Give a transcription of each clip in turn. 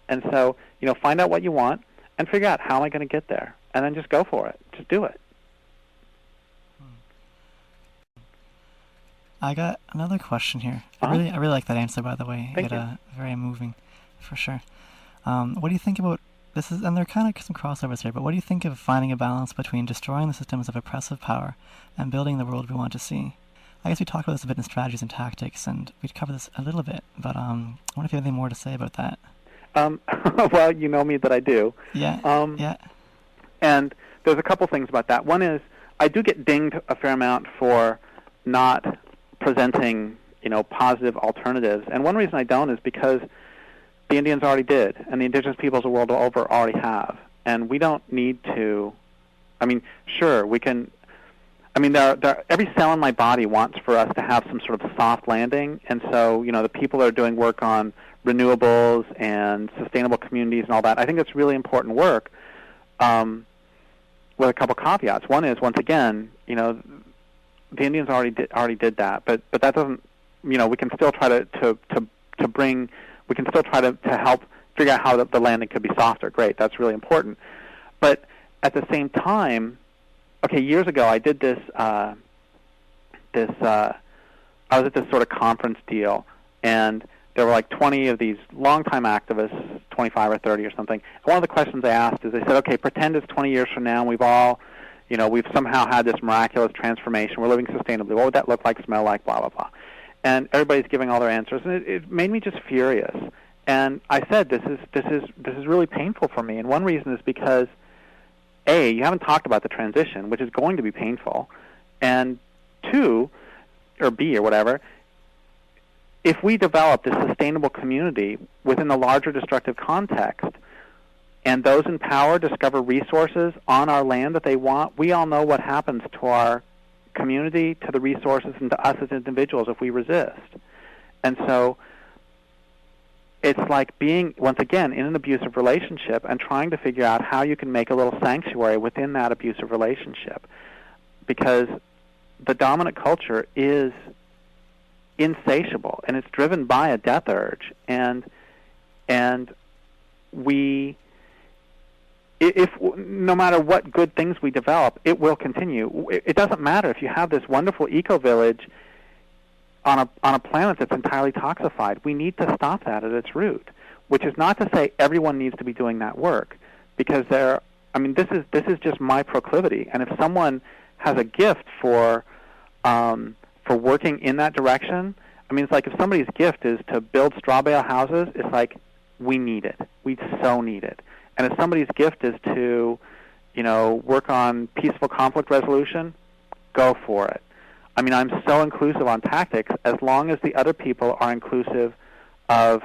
And so, find out what you want and figure out, how am I going to get there? And then just go for it. Just do it. I got another question here. I really like that answer, by the way. Thank you. Very moving, for sure. What do you think about this? And there are kind of some crossovers here, but what do you think of finding a balance between destroying the systems of oppressive power and building the world we want to see? I guess we talked about this a bit in strategies and tactics, and we'd cover this a little bit, but I wonder if you have anything more to say about that. Well, you know me that I do. Yeah. Yeah. And there's a couple things about that. One is, I do get dinged a fair amount for not presenting, positive alternatives. And one reason I don't is because the Indians already did, and the indigenous peoples the world over already have. And we don't need to, sure, we can, every cell in my body wants for us to have some sort of soft landing. And so, the people that are doing work on renewables and sustainable communities and all that, I think it's really important work, with a couple caveats. One is, once again, the Indians already did that, but that doesn't, we can still try to bring, we can still try to help figure out how the landing could be softer. Great, that's really important. But at the same time, okay, years ago I did this, I was at this sort of conference deal, and there were like 20 of these longtime activists, 25 or 30 or something. And one of the questions they asked is, they said, okay, pretend it's 20 years from now and we've all, we've somehow had this miraculous transformation. We're living sustainably. What would that look like, smell like, blah, blah, blah. And everybody's giving all their answers, and it made me just furious. And I said, this is really painful for me. And one reason is because, A, you haven't talked about the transition, which is going to be painful. And two, or B or whatever, if we develop this sustainable community within the larger destructive context, and those in power discover resources on our land that they want, we all know what happens to our community, to the resources, and to us as individuals if we resist. And so it's like being, once again, in an abusive relationship and trying to figure out how you can make a little sanctuary within that abusive relationship. Because the dominant culture is insatiable, and it's driven by a death urge. And we, if no matter what good things we develop, it will continue. It doesn't matter if you have this wonderful eco-village on a planet that's entirely toxified. We need to stop that at its root, which is not to say everyone needs to be doing that work, because this is just my proclivity. And if someone has a gift for working in that direction, it's like if somebody's gift is to build straw bale houses, it's like, we need it. We so need it. And if somebody's gift is to, work on peaceful conflict resolution, go for it. I'm so inclusive on tactics as long as the other people are inclusive of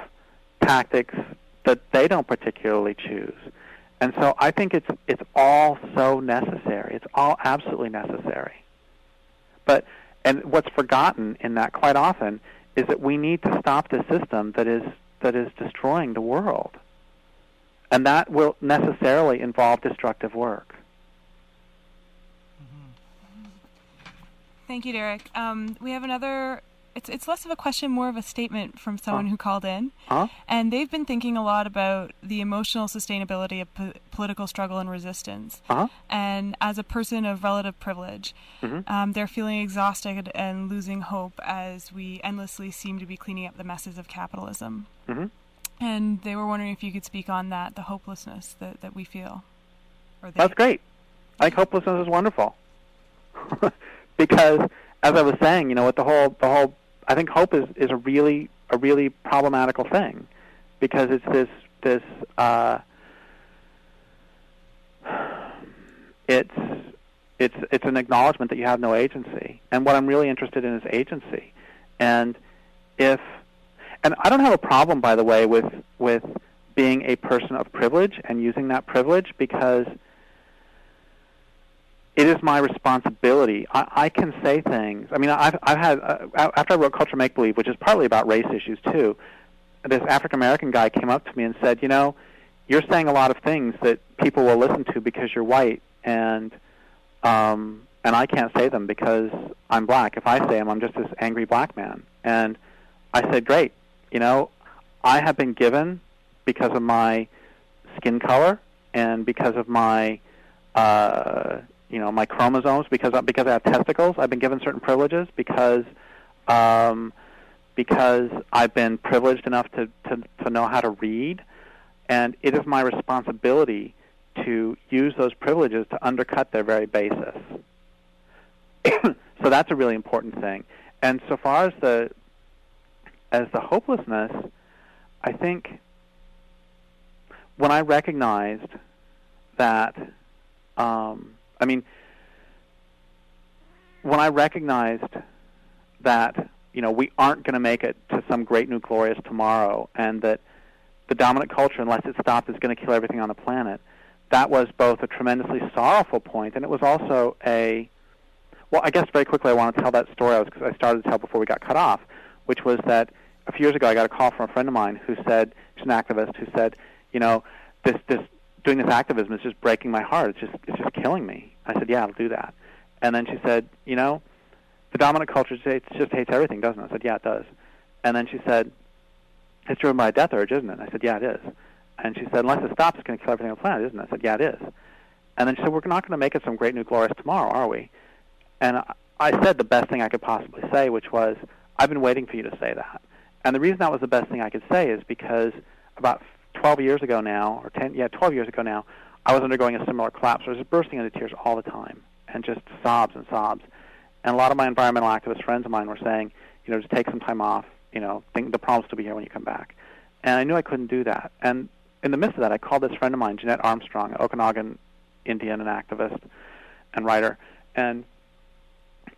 tactics that they don't particularly choose. And so I think it's all so necessary. It's all absolutely necessary. And what's forgotten in that quite often is that we need to stop the system that is destroying the world. And that will necessarily involve destructive work. Thank you, Derrick. We have another, it's less of a question, more of a statement from someone who called in. And they've been thinking a lot about the emotional sustainability of political struggle and resistance. And as a person of relative privilege, they're feeling exhausted and losing hope as we endlessly seem to be cleaning up the messes of capitalism. And they were wondering if you could speak on that, the hopelessness that we feel. That's great. I think hopelessness is wonderful. Because, as I was saying, with the whole, I think hope is a really problematical thing, because it's this it's an acknowledgement that you have no agency. And what I'm really interested in is agency. And I don't have a problem, by the way, with being a person of privilege and using that privilege, because it is my responsibility. I can say things. I've had, after I wrote Culture Make Believe, which is partly about race issues too, this African American guy came up to me and said, you're saying a lot of things that people will listen to because you're white, and I can't say them because I'm black. If I say them, I'm just this angry black man. And I said, great. I have been given because of my skin color and because of my my chromosomes, because I have testicles. I've been given certain privileges because I've been privileged enough to know how to read, and it is my responsibility to use those privileges to undercut their very basis. So that's a really important thing. And so far as the hopelessness, I think when I recognized that, when I recognized that, we aren't going to make it to some great new glorious tomorrow, and that the dominant culture, unless it stops, is going to kill everything on the planet, that was both a tremendously sorrowful point, and it was also I guess very quickly I want to tell that story I started to tell before we got cut off, which was that a few years ago I got a call from a friend of mine who said, she's an activist, who said, this doing this activism is just breaking my heart. It's just killing me. I said, yeah, I'll do that. And then she said, the dominant culture just hates everything, doesn't it? I said, yeah, it does. And then she said, it's driven by a death urge, isn't it? I said, yeah, it is. And she said, unless it stops, it's going to kill everything on the planet, isn't it? I said, yeah, it is. And then she said, we're not going to make it some great new glorious tomorrow, are we? And I said the best thing I could possibly say, which was, I've been waiting for you to say that. And the reason that was the best thing I could say is because about 12 years ago now, 12 years ago now, I was undergoing a similar collapse. I was just bursting into tears all the time, and just sobs and sobs. And a lot of my environmental activist friends of mine were saying, just take some time off, think the problems will be here when you come back. And I knew I couldn't do that. And in the midst of that, I called this friend of mine, Jeanette Armstrong, an Okanagan Indian and activist and writer, and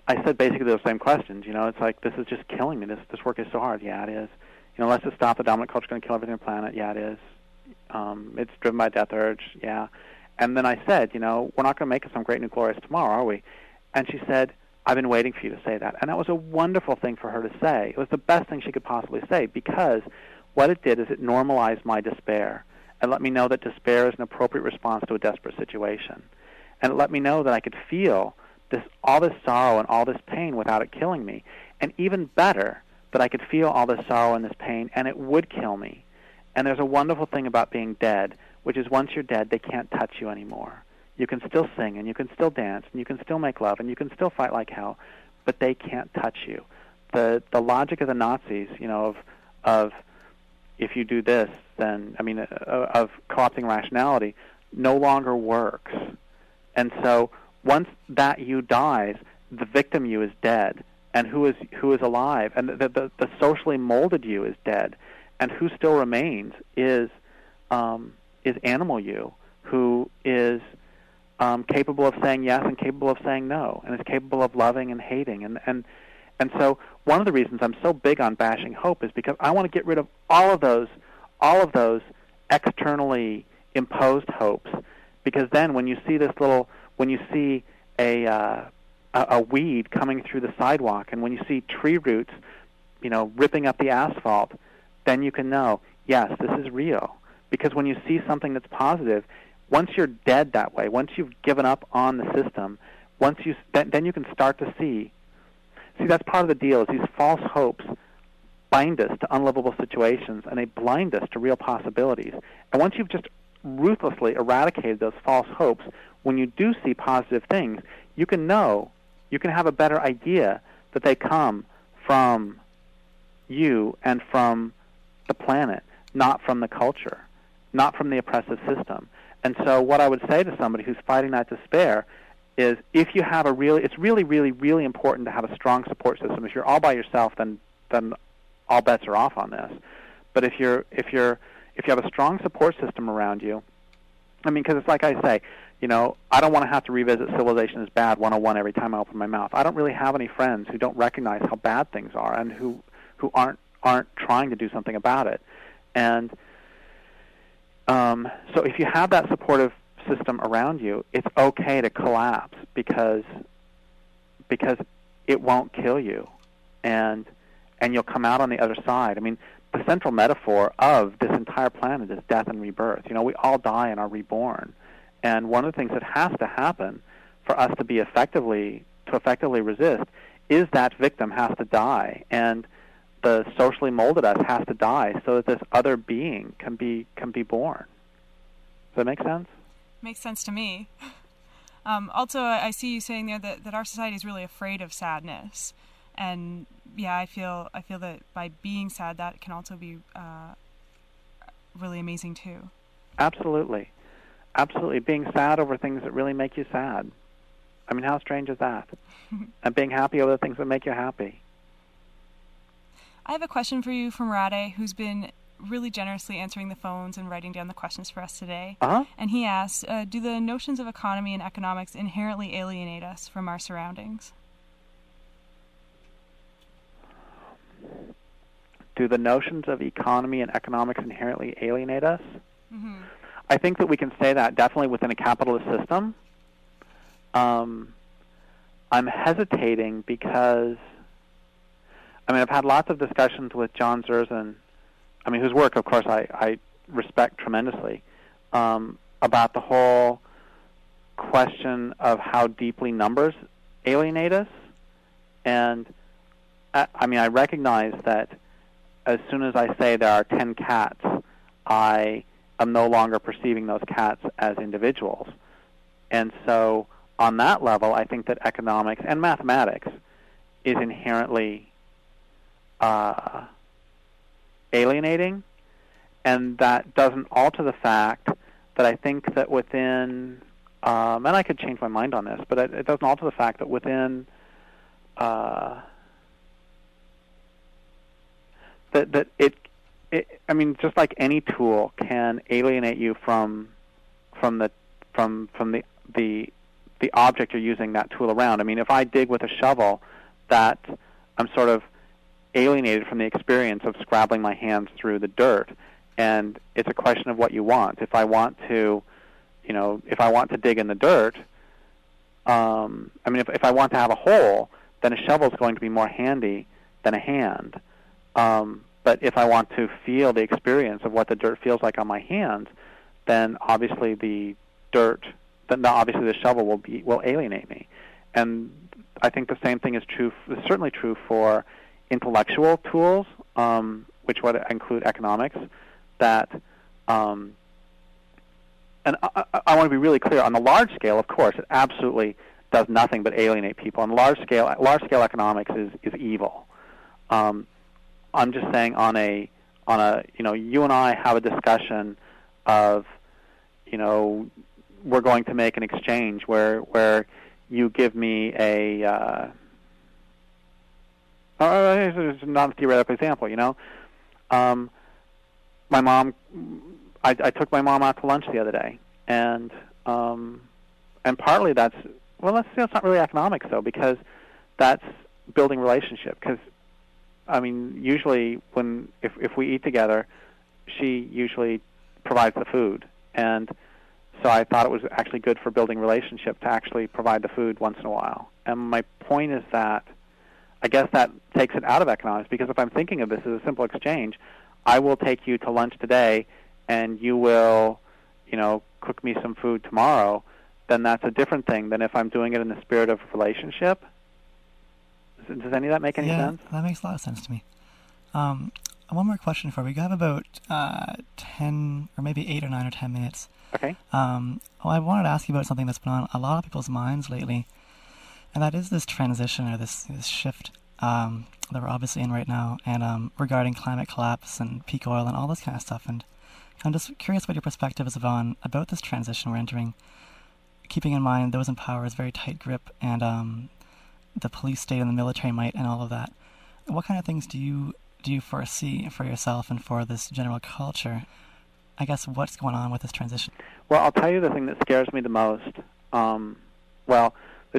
I said basically those same questions. It's like, this is just killing me. This work is so hard. Yeah, it is. Unless it stops, the dominant culture is going to kill everything on the planet. Yeah, it is. It's driven by a death urge. Yeah. And then I said, we're not going to make it some great new glorious tomorrow, are we? And she said, I've been waiting for you to say that. And that was a wonderful thing for her to say. It was the best thing she could possibly say, because what it did is it normalized my despair and let me know that despair is an appropriate response to a desperate situation. And it let me know that I could feel all this sorrow and all this pain without it killing me. And even better, that I could feel all this sorrow and this pain, and it would kill me. And there's a wonderful thing about being dead, which is once you're dead, they can't touch you anymore. You can still sing, and you can still dance, and you can still make love, and you can still fight like hell, but they can't touch you. The logic of the Nazis, of if you do this, then, of co-opting rationality, no longer works. And so once that you dies, the victim you is dead, and who is alive, and the socially molded you is dead, and who still remains is animal you, who is capable of saying yes and capable of saying no, and is capable of loving and hating, and so one of the reasons I'm so big on bashing hope is because I want to get rid of all of those externally imposed hopes, because then when you see a weed coming through the sidewalk, and when you see tree roots, ripping up the asphalt, then you can know, yes, this is real. Because when you see something that's positive, once you're dead that way, once you've given up on the system, then you can start to see. See, that's part of the deal, is these false hopes bind us to unlivable situations, and they blind us to real possibilities. And once you've just ruthlessly eradicated those false hopes, when you do see positive things, you can have a better idea that they come from you and from the planet, not from the culture, not from the oppressive system. And so what I would say to somebody who's fighting that despair is, if you have it's really, really, really important to have a strong support system. If you're all by yourself, then all bets are off on this. But if you have a strong support system around you, because it's like I say, I don't want to have to revisit Civilization is Bad 101 every time I open my mouth. I don't really have any friends who don't recognize how bad things are, and who aren't trying to do something about it. And so if you have that supportive system around you, it's okay to collapse, because it won't kill you, and you'll come out on the other side. The central metaphor of this entire planet is death and rebirth. We all die and are reborn. And one of the things that has to happen for us to effectively resist is that victim has to die. And the socially molded us has to die so that this other being can be born. Does that make sense? Makes sense to me. Also, I see you saying there that our society is really afraid of sadness, and yeah, I feel that by being sad, that can also be really amazing too. Absolutely, being sad over things that really make you sad. I mean, how strange is that? And being happy over the things that make you happy. I have a question for you from Rade, who's been really generously answering the phones and writing down the questions for us today. And he asks, do the notions of economy and economics inherently alienate us from our surroundings? Do the notions of economy and economics inherently alienate us? Mm-hmm. I think that we can say that definitely within a capitalist system. I'm hesitating because, I mean, I've had lots of discussions with John Zerzan, I mean, whose work, of course, I respect tremendously, about the whole question of how deeply numbers alienate us. And, I mean, I recognize that as soon as I say there are 10 cats, I am no longer perceiving those cats as individuals. And so on that level, I think that economics and mathematics is inherently alienating, and that doesn't alter the fact that I think that within, and I could change my mind on this, but it doesn't alter the fact that within that it, I mean, just like any tool can alienate you from the object you're using that tool around. I mean, if I dig with a shovel, that I'm sort of alienated from the experience of scrabbling my hands through the dirt, and it's a question of what you want. If I want to, if I want to dig in the dirt, I mean, if I want to have a hole, then a shovel is going to be more handy than a hand. But if I want to feel the experience of what the dirt feels like on my hands, then obviously the shovel will alienate me. And I think the same thing is certainly true for intellectual tools, which would include economics. That, and I want to be really clear, on the large scale, of course, it absolutely does nothing but alienate people. On large scale economics is evil. I'm just saying on a you and I have a discussion of, we're going to make an exchange where you give me a it's not a theoretical example, my mom, I took my mom out to lunch the other day, and partly that's, let's say it's not really economics though, because that's building relationship. Because I mean, usually if we eat together, she usually provides the food, and so I thought it was actually good for building relationship to actually provide the food once in a while. And my point is that I guess that takes it out of economics, because if I'm thinking of this as a simple exchange, I will take you to lunch today, and you will, cook me some food tomorrow, then that's a different thing than if I'm doing it in the spirit of relationship. Does any of that make any sense? Yeah, that makes a lot of sense to me. One more question for you. We have about 10 or maybe 8 or 9 or 10 minutes. Okay. I wanted to ask you about something that's been on a lot of people's minds lately, and that is this transition or this shift that we're obviously in right now, and regarding climate collapse and peak oil and all this kind of stuff. And I'm just curious what your perspective is about this transition we're entering, keeping in mind those in power is very tight grip, and the police state and the military might and all of that. What kind of things do you foresee for yourself and for this general culture? I guess what's going on with this transition? Well, I'll tell you the thing that scares me the most. The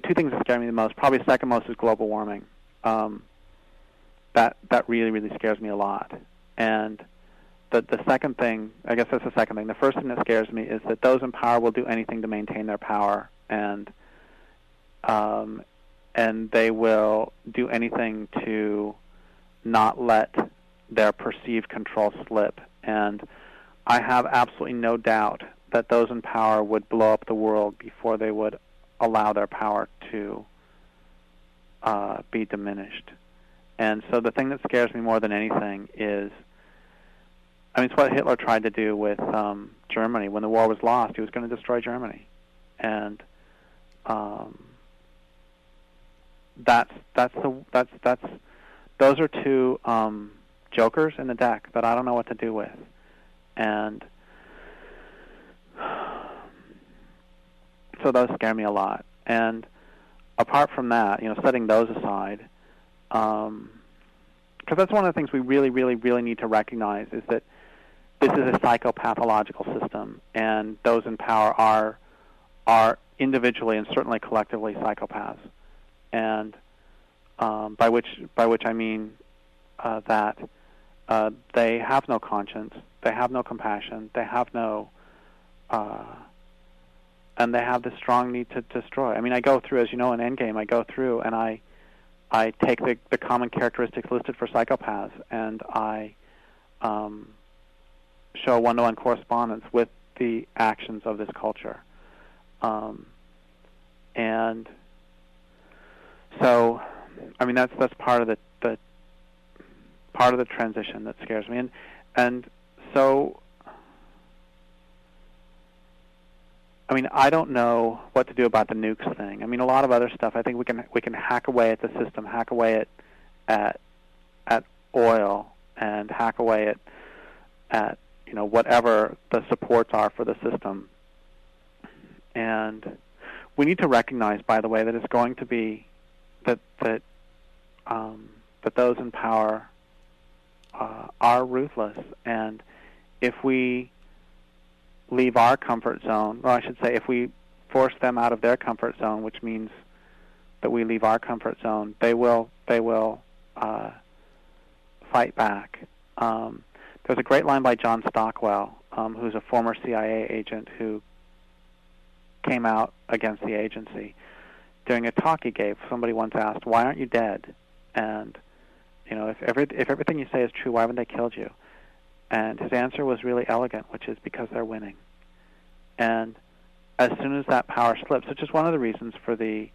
two things that scare me the most, probably second most, is global warming. That really, really scares me a lot. And the second thing, I guess that's the second thing. The first thing that scares me is that those in power will do anything to maintain their power, and they will do anything to not let their perceived control slip. And I have absolutely no doubt that those in power would blow up the world before they would allow their power to be diminished. And so the thing that scares me more than anything is, I mean, it's what Hitler tried to do with Germany. When the war was lost, he was going to destroy Germany. And those are two jokers in the deck that I don't know what to do with. And so those scare me a lot. And apart from that, setting those aside, because that's one of the things we really, really, really need to recognize is that this is a psychopathological system, and those in power are individually and certainly collectively psychopaths. And by which I mean that they have no conscience, they have no compassion, they have no, and they have this strong need to destroy. I mean, I go through, as you know, in Endgame, I go through and I take the common characteristics listed for psychopaths, and I show one-to-one correspondence with the actions of this culture. And so, I mean, that's part of the part of the transition that scares me, and so, I mean, I don't know what to do about the nukes thing. I mean, a lot of other stuff. I think we can hack away at the system, hack away at oil, and hack away at whatever the supports are for the system. And we need to recognize, by the way, that it's going to be that those in power are ruthless, and if we leave our comfort zone, or I should say, if we force them out of their comfort zone, which means that we leave our comfort zone, they will fight back. There's a great line by John Stockwell, who's a former CIA agent who came out against the agency. During a talk he gave, somebody once asked, "Why aren't you dead?" And if everything you say is true, why haven't they killed you? And his answer was really elegant, which is because they're winning. And as soon as that power slips, which is one of the reasons for the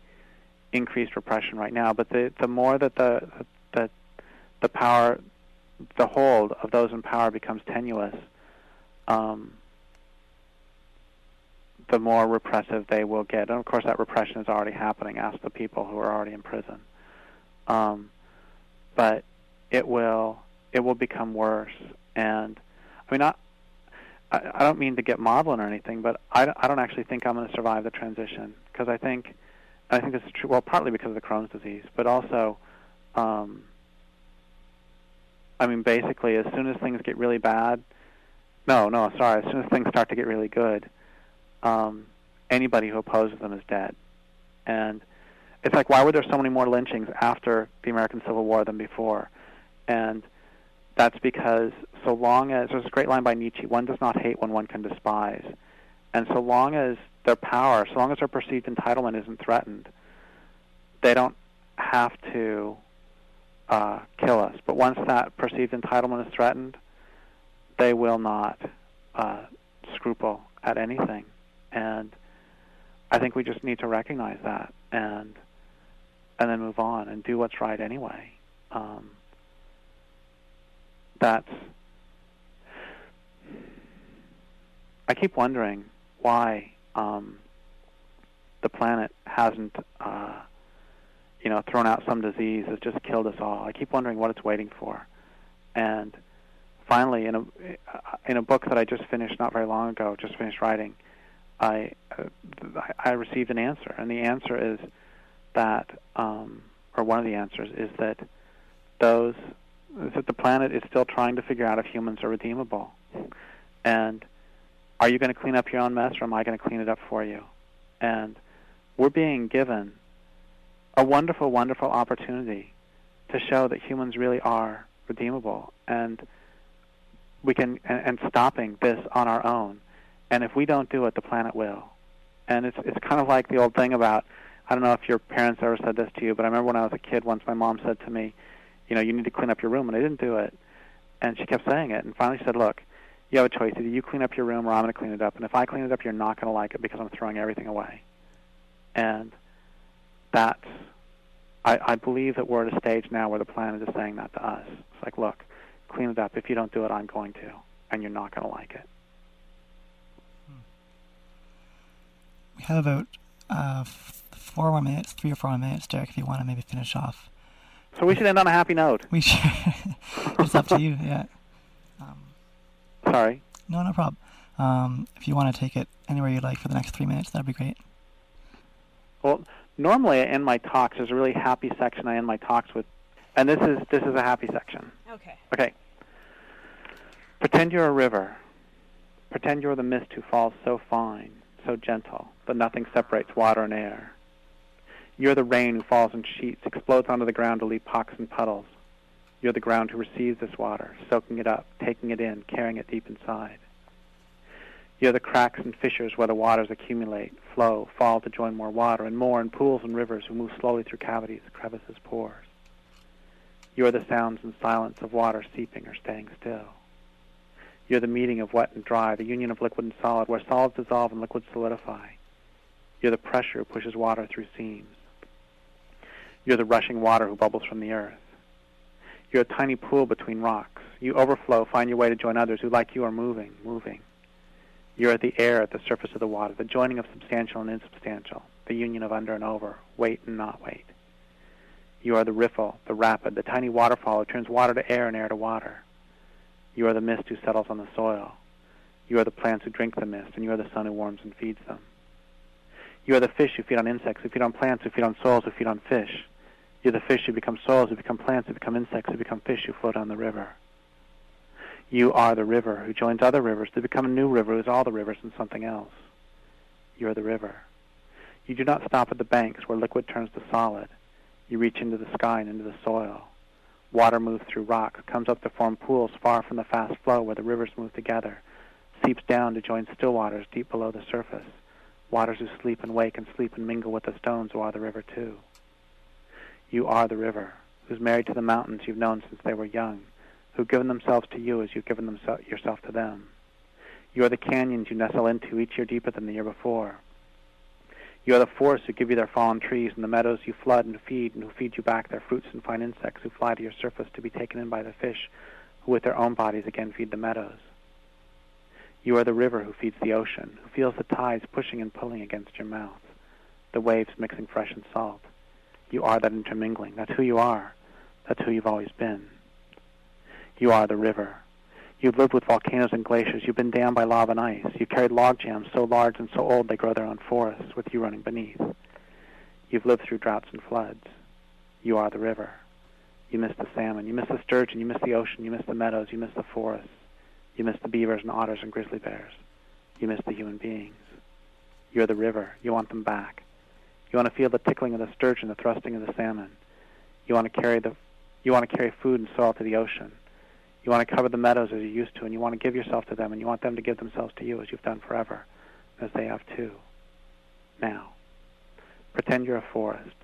increased repression right now, but the more that the power, the hold of those in power becomes tenuous, the more repressive they will get. And of course that repression is already happening. Ask the people who are already in prison. But it will become worse. And I mean, I don't mean to get maudlin or anything, but I don't actually think I'm going to survive the transition, because I think this is true. Well, partly because of the Crohn's disease, but also, I mean, basically, as soon as things get really bad, as soon as things start to get really good, anybody who opposes them is dead. And it's like, why were there so many more lynchings after the American Civil War than before? And that's because so long as, there's a great line by Nietzsche, one does not hate when one can despise. And so long as their power, so long as their perceived entitlement isn't threatened, they don't have to kill us. But once that perceived entitlement is threatened, they will not scruple at anything. And I think we just need to recognize that and then move on and do what's right anyway. I keep wondering why the planet hasn't thrown out some disease that's just killed us all. I keep wondering what it's waiting for. And finally, in a book that I just finished not very long ago, just finished writing, I received an answer, and the answer is that, or one of the answers is that the planet is still trying to figure out if humans are redeemable. And are you going to clean up your own mess, or am I going to clean it up for you? And we're being given a wonderful, wonderful opportunity to show that humans really are redeemable, and we can, and stopping this on our own. And if we don't do it, the planet will. And it's kind of like the old thing about, I don't know if your parents ever said this to you, but I remember when I was a kid, once my mom said to me, you need to clean up your room, and I didn't do it. And she kept saying it, and finally she said, look, you have a choice. Either you clean up your room or I'm going to clean it up. And if I clean it up, you're not going to like it because I'm throwing everything away. And that's I believe that we're at a stage now where the planet is saying that to us. It's like, look, clean it up. If you don't do it, I'm going to, and you're not going to like it. We have about 3 or 4 minutes, Derrick, if you want to maybe finish off. So we should end on a happy note. We should. It's up to you, yeah. Sorry? No problem. If you want to take it anywhere you'd like for the next 3 minutes, that'd be great. Well, normally I end my talks, there's a really happy section I end my talks with, and this is a happy section. Okay. Pretend you're a river. Pretend you're the mist who falls so fine, so gentle, that nothing separates water and air. You're the rain who falls in sheets, explodes onto the ground to leave pocks and puddles. You're the ground who receives this water, soaking it up, taking it in, carrying it deep inside. You're the cracks and fissures where the waters accumulate, flow, fall to join more water, and more in pools and rivers who move slowly through cavities, crevices, pores. You're the sounds and silence of water seeping or staying still. You're the meeting of wet and dry, the union of liquid and solid, where solids dissolve and liquids solidify. You're the pressure who pushes water through seams. You're the rushing water who bubbles from the earth. You're a tiny pool between rocks. You overflow, find your way to join others who, like you, are moving. You're the air at the surface of the water, the joining of substantial and insubstantial, the union of under and over, weight and not weight. You are the riffle, the rapid, the tiny waterfall who turns water to air and air to water. You are the mist who settles on the soil. You are the plants who drink the mist, and you are the sun who warms and feeds them. You are the fish who feed on insects, who feed on plants, who feed on soils, who feed on fish. You're the fish who become soils, who become plants, who become insects, who become fish, who float down the river. You are the river who joins other rivers to become a new river who is all the rivers and something else. You are the river. You do not stop at the banks where liquid turns to solid. You reach into the sky and into the soil. Water moves through rocks, comes up to form pools far from the fast flow where the rivers move together, seeps down to join still waters deep below the surface, waters who sleep and wake and sleep and mingle with the stones who are the river too. You are the river, who's married to the mountains you've known since they were young, who've given themselves to you as you've given yourself to them. You are the canyons you nestle into each year deeper than the year before. You are the forests who give you their fallen trees, and the meadows you flood and who feed you back their fruits and fine insects who fly to your surface to be taken in by the fish, who with their own bodies again feed the meadows. You are the river who feeds the ocean, who feels the tides pushing and pulling against your mouth, the waves mixing fresh and salt. You are that intermingling. That's who you are. That's who you've always been. You are the river. You've lived with volcanoes and glaciers. You've been dammed by lava and ice. You've carried log jams so large and so old they grow their own forests, with you running beneath. You've lived through droughts and floods. You are the river. You miss the salmon. You miss the sturgeon. You miss the ocean. You miss the meadows. You miss the forests. You miss the beavers and otters and grizzly bears. You miss the human beings. You're the river. You want them back. You want to feel the tickling of the sturgeon, the thrusting of the salmon. You want to carry food and soil to the ocean. You want to cover the meadows as you used to, and you want to give yourself to them, and you want them to give themselves to you as you've done forever, as they have too. Now, pretend you're a forest.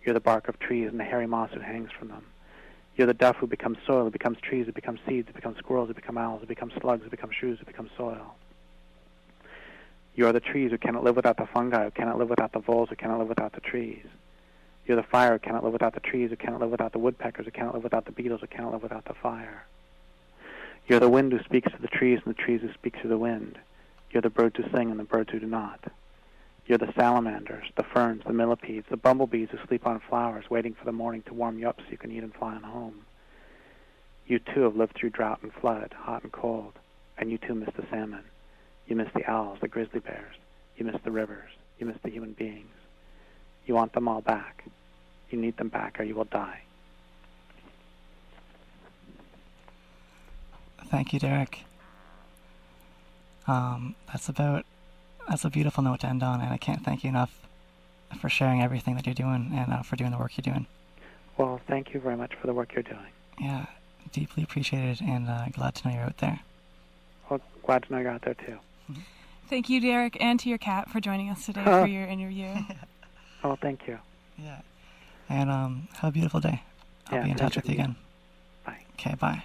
You're the bark of trees and the hairy moss who hangs from them. You're the duff who becomes soil, who becomes trees, who becomes seeds, who becomes squirrels, who become owls, who becomes slugs, who become shrews, who become soil. You are the trees who cannot live without the fungi, who cannot live without the voles, who cannot live without the trees. You're the fire who cannot live without the trees, who cannot live without the woodpeckers, who cannot live without the beetles, who cannot live without the fire. You're the wind who speaks to the trees and the trees who speak to the wind. You're the birds who sing and the birds who do not. You're the salamanders, the ferns, the millipedes, the bumblebees who sleep on flowers, waiting for the morning to warm you up so you can eat and fly on home. You too have lived through drought and flood, hot and cold, and you too miss the salmon. You miss the owls, the grizzly bears. You miss the rivers. You miss the human beings. You want them all back. You need them back or you will die. Thank you, Derrick. That's a beautiful note to end on, and I can't thank you enough for sharing everything that you're doing and for doing the work you're doing. Well, thank you very much for the work you're doing. Yeah, deeply appreciated, and glad to know you're out there. Well, glad to know you're out there too. Mm-hmm. Thank you, Derrick, and to your cat for joining us today for your interview. Oh, thank you. Yeah, and have a beautiful day. I'll be in touch with you again. Bye. Okay, bye.